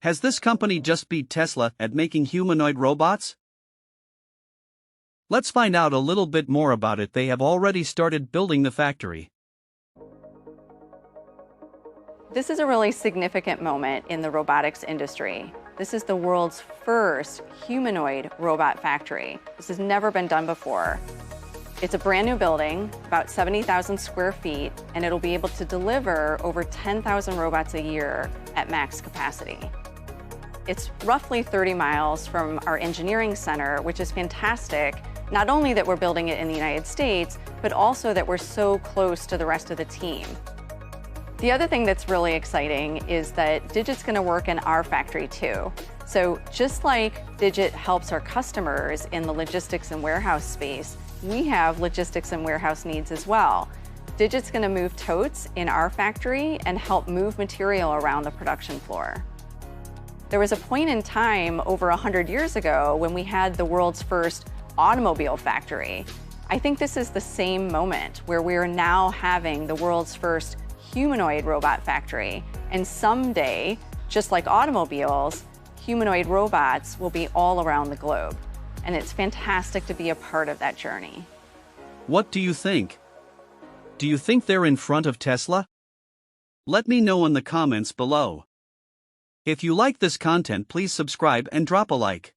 Has this company just beat Tesla at making humanoid robots? Let's find out a little bit more about it. They have already started building the factory. This is a really significant moment in the robotics industry. This is the world's first humanoid robot factory. This has never been done before. It's a brand new building, about 70,000 square feet, and it'll be able to deliver over 10,000 robots a year at max capacity. It's roughly 30 miles from our engineering center, which is fantastic. Not only that we're building it in the United States, but also that we're so close to the rest of the team. The other thing that's really exciting is that Digit's going to work in our factory too. So just like Digit helps our customers in the logistics and warehouse space, we have logistics and warehouse needs as well. Digit's going to move totes in our factory and help move material around the production floor. There was a point in time over 100 years ago when we had the world's first automobile factory. I think this is the same moment where we're now having the world's first humanoid robot factory. And someday, just like automobiles, humanoid robots will be all around the globe. And it's fantastic to be a part of that journey. What do you think? Do you think they're in front of Tesla? Let me know in the comments below. If you like this content, please subscribe and drop a like.